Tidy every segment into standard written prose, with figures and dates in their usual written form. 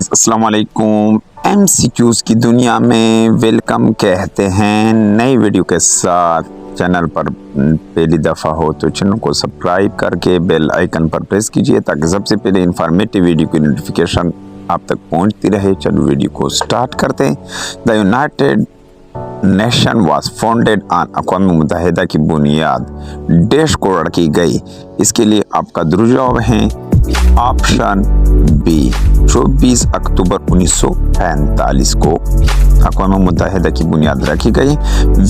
अस्सलाम वालेकुम। एमसीक्यूज़ की दुनिया में वेलकम कहते हैं। नई वीडियो के साथ चैनल पर पहली दफ़ा हो तो चैनल को सब्सक्राइब करके बेल आइकन पर प्रेस कीजिए ताकि सबसे पहले इंफॉर्मेटिव वीडियो की नोटिफिकेशन आप तक पहुंचती रहे। चलो वीडियो को स्टार्ट करते हैं। The United Nation was founded on अक़वाम मुत्तहिदा की बुनियाद देश को रखी गई। इसके लिए आपका दुरुजवाब है ऑप्शन बी 24 अक्टूबर 1945 को अक़वाम मुत्तहिदा की बुनियाद रखी गई।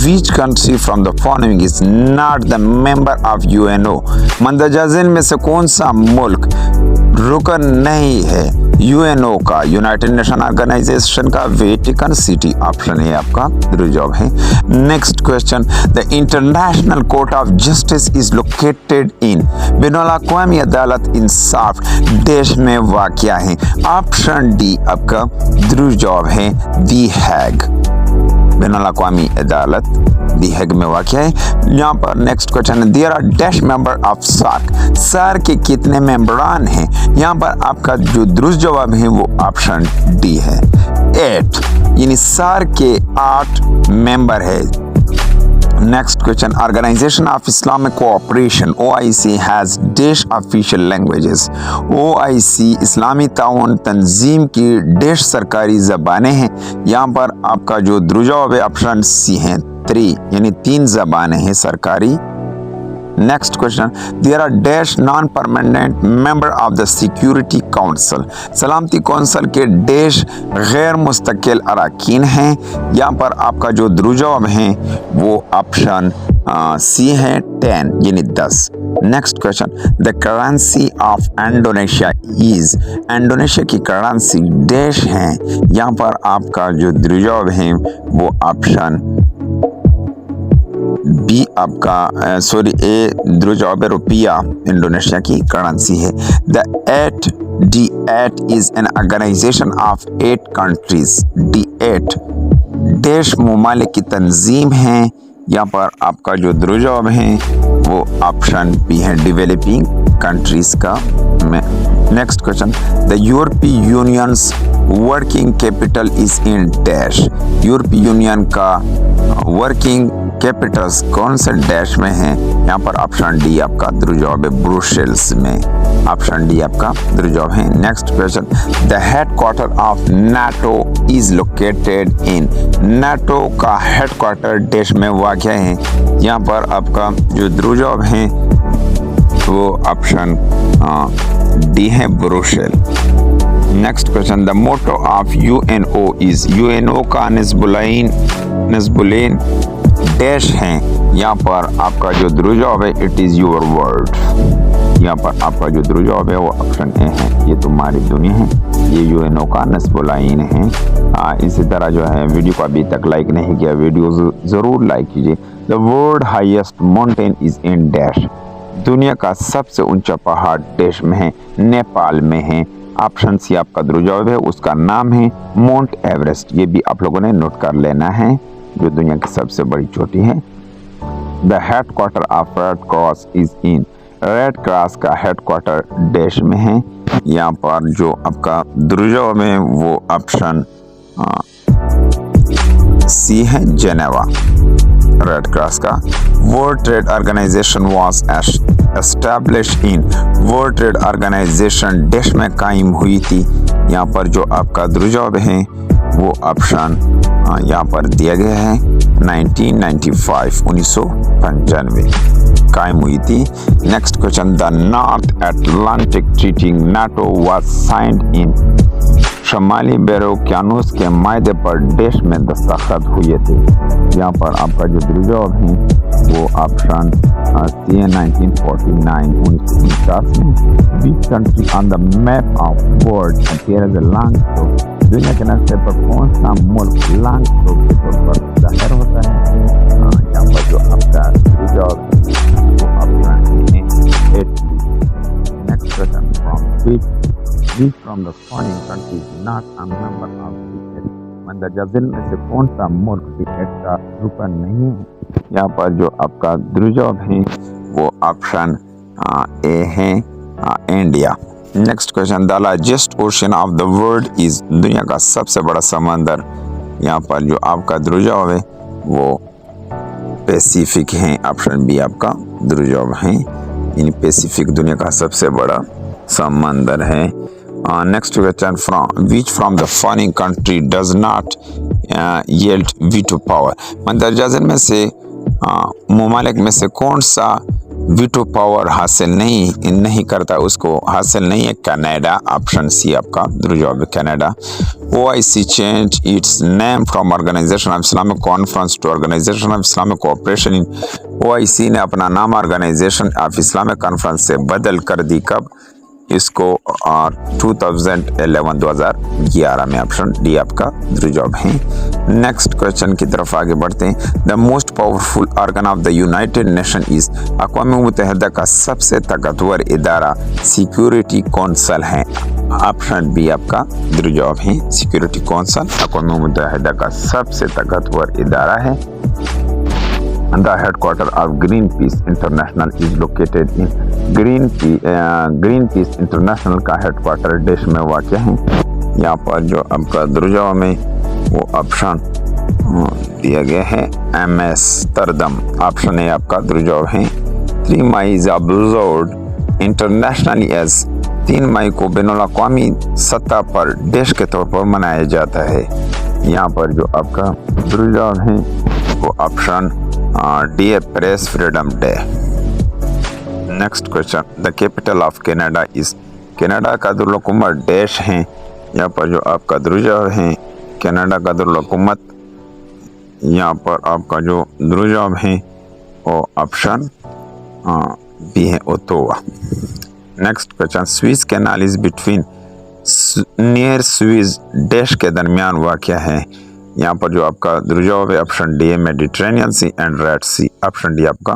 Which country from the following is not the member of UNO. मंदरजा झेल में से कौन सा मुल्क रुकन नहीं है यूएनओ का, यूनाइटेड नेशन ऑर्गेनाइजेशन का? वेटिकन सिटी ऑप्शन है आपका जवाब है। Next question, the international court of justice is located in. बैनुल अक़वामी अदालत इंसाफ देश में वाक़या है। ऑप्शन डी आपका जवाब है दी हैग। बैनुल अक़वामी अदालत दी हैग में वाक़या है। यहाँ पर नेक्स्ट क्वेश्चन है, there are dash member of SAARC. SAARC के कितने मेंबरान हैं? यहाँ पर आपका जो दुरुस्त जवाब है वो ऑप्शन डी है 8, यानी सार्क के 8 मेंबर है। Next question, organisation of Islamic cooperation OIC has dash official languages. OIC इस्लामी ताउन तंजीम की डैश सरकारी ज़बानें हैं। यहाँ पर आपका जो दुरुस्त जवाब है ऑप्शन सी है 3, यानी 3 ज़बानें हैं सरकारी। Next question, there are dash non permanent member of the security council. सलामती कौंसल के डैश गैर मुस्तकिल अरकान हैं। यहाँ पर आपका जो दुरुस्त जवाब है वो ऑप्शन सी है 10, यानी 10। Next question, the currency of Indonesia is. Indonesia की करेंसी डैश है। यहाँ पर आपका जो दुरुस्त जवाब है वो ऑप्शन बी आपका ए दुरुस्त जवाब है रुपया इंडोनेशिया की करेंसी है। The 8D8 is an organisation of 8 countries. D8 देश मुमालिक की तंजीम है। यहाँ पर आपका जो दुरुस्त जवाब है वो ऑप्शन बी है डेवलपिंग कंट्रीज का। नेक्स्ट क्वेश्चन, द यूरोपीय unions working capital is in dash. यूरोपीय यूनियन का वर्किंग कैपिटल्स कौन से डैश में है? यहाँ पर ऑप्शन डी आपका दुरुस्त जवाब है ब्रुसेल्स में। ऑप्शन डी आपका दुरुस्त जवाब है। Next question, the headquarter of NATO is located in. NATO का हेडक्वार्टर देश में वाक़या है। यहाँ पर आपका जो दुरुस्त जवाब है वो ऑप्शन डी है Brussels. Next question, the motto of UNO is. UNO का नस्बुलेन डैश हैं। यहाँ पर आपका जो दुरुस्त जवाब है इट इज़ योर वर्ल्ड। यहाँ पर आपका जो दुरुस्त जवाब है वो ऑप्शन ए है, ये तुम्हारी दुनिया है। ये UNO का नस्बुलाइन है। इसी तरह जो है वीडियो को अभी तक लाइक नहीं किया, वीडियो ज़रूर लाइक कीजिए। The world highest mountain is in dash. दुनिया का सबसे ऊंचा पहाड़ डैश में है, नेपाल में है। ऑप्शन सी आपका दुरुस्त जवाब है, उसका नाम है माउंट एवरेस्ट। ये भी आप लोगों ने नोट कर लेना है, जो दुनिया की सबसे बड़ी चोटी है। The headquarter of red cross is in. Red cross का हेडक्वार्टर देश में है। यहाँ पर जो आपका दुरुस्त जवाब है वो ऑप्शन सी है जेनेवा। रेड क्रॉस का world trade organisation was established in. World trade organisation देश में कायम हुई थी। यहाँ पर जो आपका दुरुस्त जवाब है वो ऑप्शन यहाँ पर दिया गया है 1995 1995 कायम हुई थी। Next question, the North Atlantic treaty NATO was signed in. शमाली बैरोक्यानोस के मायदे पर देश में दस्तखत हुए थे। यहाँ पर आपका जो दुरुस्त जवाब है वो ऑप्शन सी है 1949 1949 में। Which country on the map of world appears long stroke. दुनिया के नक्शे पर कौन सा मुल्क लॉन्ग स्ट्रोक के तौर पर जाहिर होता है? यहाँ पर जो आपका दुरुस्त जवाब है वो ऑप्शन है 8। Next question, which from the following countries not a member of the 8? मंदरजा झेल में से कौन सा मुल्क भी 8 का रुकन नहीं है? यहाँ पर जो आपका दुरुस्त जवाब है वो ऑप्शन ए है India. Next question, the largest ocean of the world is, दुनिया का सबसे बड़ा समंदर, यहाँ पर जो आपका दुर्जवाब है वो पैसिफिक है। ऑप्शन बी आपका दुर्जवाब है, इन पैसिफिक दुनिया का सबसे बड़ा समंदर है। Next question, from the following country does not yield veto power, मंदरजा में से ममालिक में से कौन सा वीटो पावर हासिल नहीं करता, उसको हासिल नहीं है? कनाडा। ऑप्शन सी आपका दुर्जवाब है Canada. OIC change its name from organisation of Islamic conference to organisation of Islamic cooperation. OIC ने अपना नाम ऑर्गेनाइजेशन ऑफ इस्लामिक कॉन्फ्रेंस से बदल कर दी। कब? इसको 2011 में। ऑप्शन डी आपका दुर्जवाब है। नेक्स्ट क्वेश्चन की तरफ आगे बढ़ते हैं। The most powerful organ of the United Nation is, अक़वाम मुत्तहिदा का सबसे ताकतवर इदारा सिक्योरिटी कौंसिल है। ऑप्शन बी आपका दुर्जवाब है, सिक्योरिटी कौंसिल अक़वाम मुत्तहिदा का सबसे ताकतवर इदारा है। The headquarters of Greenpeace International is located in Greenpeace International का हेडक्वार्टर देश में वाक़ है। यहाँ पर जो आपका दुर्जवाब में वो ऑप्शन दिया गया है एम्स्टर्डम। ऑप्शन ए आपका दुर्जवाब है। 3 May is observed internationally as, 3 मई को बैनुल-अक़वामी सतह पर देश के तौर पर मनाया जाता है। यहाँ पर जो आपका दुर्जवाब है वो ऑप्शन डी है, press freedom day. Next question, the capital of Canada is, Canada का दारुल-हुकूमत देश है। यहाँ पर जो आपका दुर्जवाब है कनाडा का दारुल-हुकूमत, यहाँ पर आपका जो दुर्जवाब है वो ऑप्शन बी है, Ottawa. Next question, Suez canal is between, near Suez देश के दरमियान वाक़या है। यहाँ पर जो आपका दुर्जवाब है ऑप्शन डी है, Mediterranean sea and red sea. Option D आपका